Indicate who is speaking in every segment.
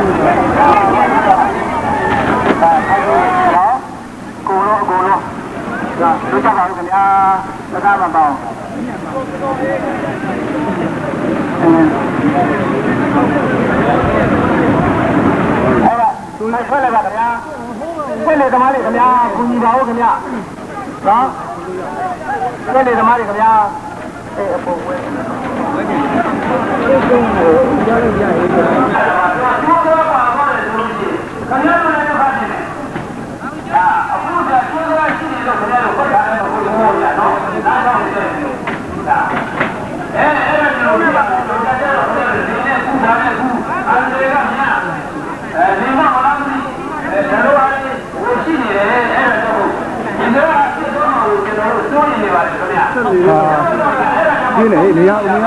Speaker 1: รู้จักเรากันเนี่ยแล้วก็มาเบาเอาละดูเลยช่วยอะไรบ้างกันเนี่ยช่วยเลยทำไมเลยกันเนี่ยคุณมีเบากันเนี่ยเนาะช่วยเลยทำไมเลยกันเนี่ยเออผมเว้ยဒီလေနေရဦးနေရ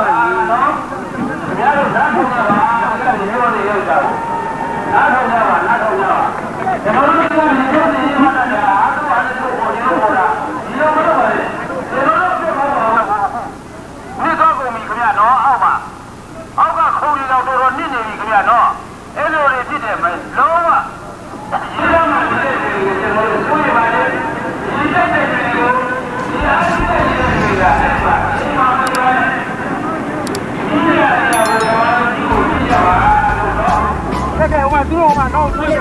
Speaker 1: သူ့မှာတော့တွေ့ရ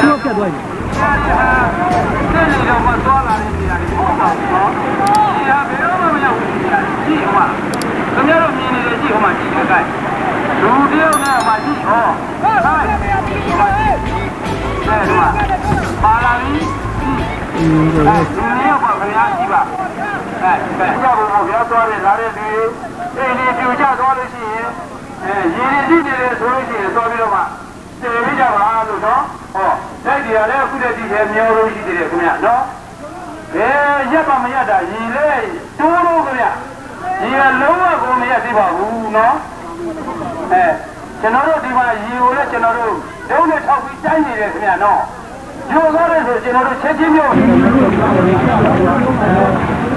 Speaker 1: သူ့ပြတ်သွားပြီဆက်နေတော့မသွားလာတဲ့နေရာတွေပေါ့နော်ဒီဟာဘယ်တော့မှမရောက်ဘူးကြည့်ဟိုမှာခင်ဗျားတို့မြင်နေတယ်ကြည့်ဟိုမှာကြည့်ကြိုက်လူတယောက်နဲ့မှကြည့်ဟောဟုတ်ပါဘူးဒီမှာပါလာပြီလူမျိုးပါခင်ဗျားကြည့်ပါကြောက်ဖို့ပြောသွားတယ်လာတဲ့လူအိမ်ကြီးပြူကျသွားလို့ရှိရင်ရေရည်တည်တယ်ဆိုလို့ရှိရင်သွားပြီးတော့မှတည်ပြီးကြပါလို့နော်ဟောတိုက်တရားလည်းအခုတည်းဒီထဲမျောလို့ရှိသေးတယ်ခင်ဗျာနော်ဘယ်ရက်မှမရတာရေလဲတိုးလို့ခင်ဗျာရေကလုံးဝကိုမရသေးပါဘူးနော်ကျွန်တော်တို့ဒီမှာရေကိုလည်းကျွန်တော်တို့လုံးနဲ့ထောက်ပြီးတိုင်းနေတယ်ခင်ဗျာနော်ညိုသွားတယ်ဆိုကျွန်တော်တို့ချက်ချင်းမျိုး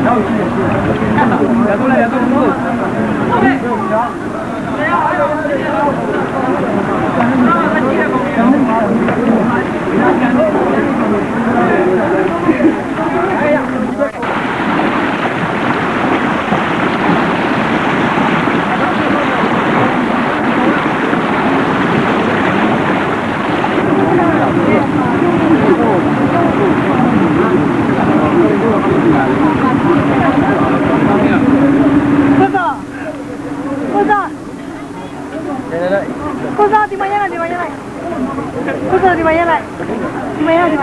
Speaker 1: နောက်ရှိတယ်ရတော့လည်းရတော့ဟုတ်ကဲ့Cosa di mañana? Cosa di mañana? Di mañana.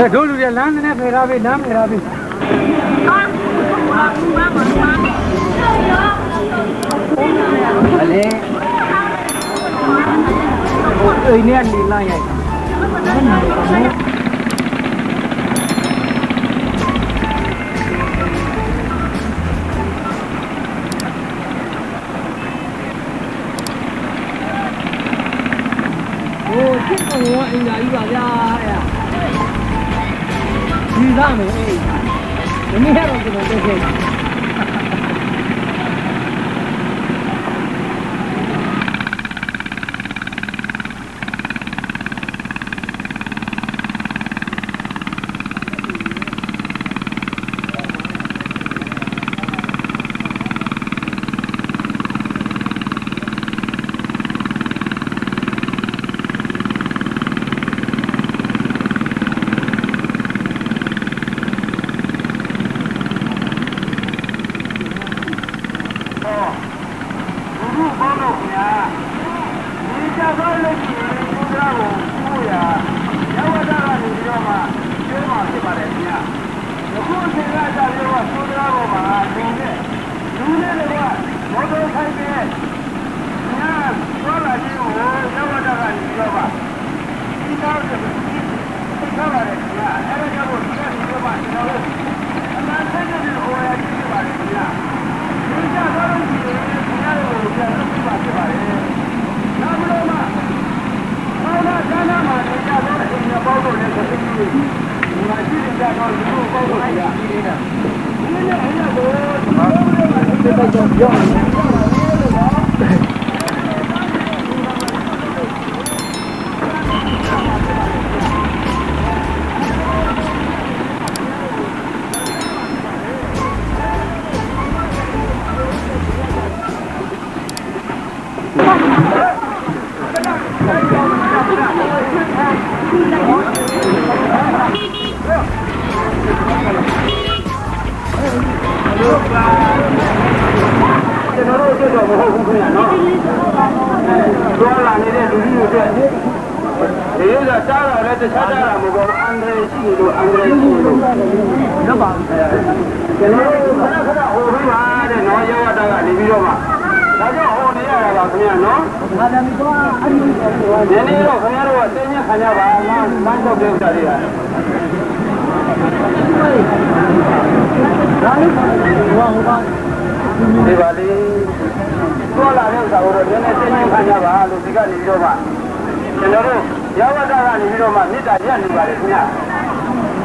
Speaker 1: Dulu dia land ne pherabe naam pherabe. Ale. Ini andi lah ya. Ủa, anh là đi vào ra à? Đi ra mà ấy. Nó mới hết rồi thì nó được. ဒီပါလေသွားလာတဲ့ဥစ္စာကိုတော့နည်းနည်းသိနေခံကြပါလို့ဒီကနေပြီးတော့မှကျွန်တော်တို့ရောက်ဝတ္တကနေပြီးတော့မှမေတ္တာရက်နေပါလေခင်ဗျ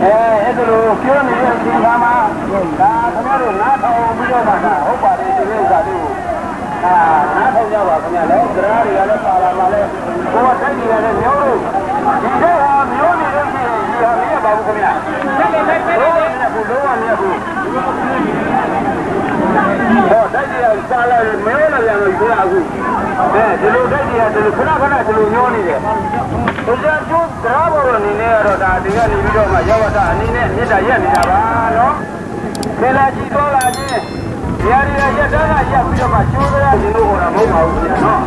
Speaker 1: အဲ့ဒါလိုပြောနေတဲ့အချိန်မှာဒါခင်ဗျားတို့နားထောင်ပြီးတော့မှဟုတ်ပါတယ်ဒီဥစ္စာလေးကိုနားထောင်ကြပါခင်ဗျာလေတရားတွေကလည်းပါလာပါလေဘုရားတိုက်နေတယ်မျိုးလို့ဒီတဲ့ဟာမျိုးနေတဲ့ရှင်ဒီဟာမရပါဘူးခင်ဗျာလုံးဝမရဘူးလုံးဝမရဘူးဟောတိုက်ရပါလာမဲလာပြန်လို့ပြောအခုဒီလိုတိုက်ရဒီလိုခဏခဏဒီလိုညောနေတယ်ဘုရားကျိုးတရားဘော်အနေနဲ့ကတော့ဒါဒီကနေပြီးတော့မှရောက်ဝတ္တအနေနဲ့မေတ္တာရက်နေတာပါနော်ခေလာကြည့်တော့လာခြင်းဒီဟာတွေရက်တန်းကရက်ပြီးတော့မှကျိုးတရားရှင်လို့ဟောတာမဟုတ်ပါဘူးခင်ဗျာနော်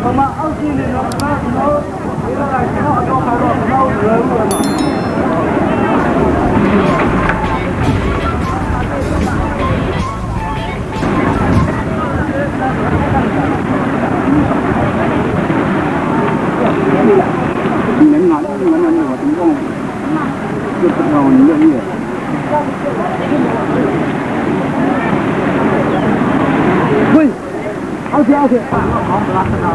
Speaker 1: မမအောက်ကြီးနေတော့နော်ဒီလိုကကျွန်တော်အတော့ကတော့ဘယ်လိုလဲလို့နော်你能拿那个我怎么讲？就不知道你愿意。喂，好些好些，好，好。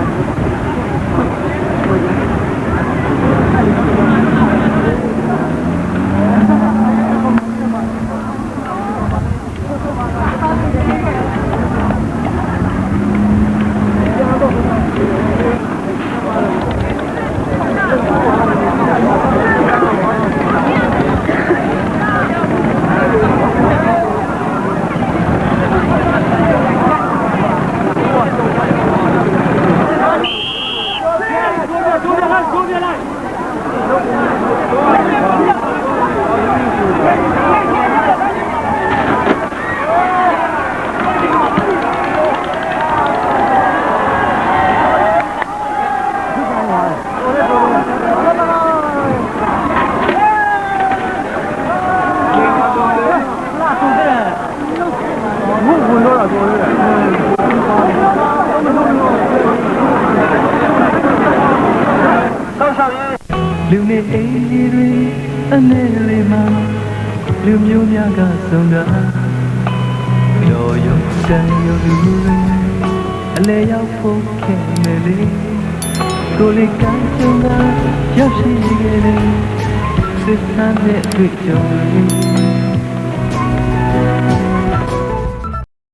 Speaker 2: လူနေအိမ်ကြီးတွေအနေလေးမှာလူမျိုးများကဆုံးတာရောရုံတန်ရုံလူတွေအလဲရောက်ဖို့ခင်နေလေကိုလေးကန်းချုံကရောက်ရှိခဲ့တယ်စစ်ဆန်းတဲ့တွေ့ကြုံတွေ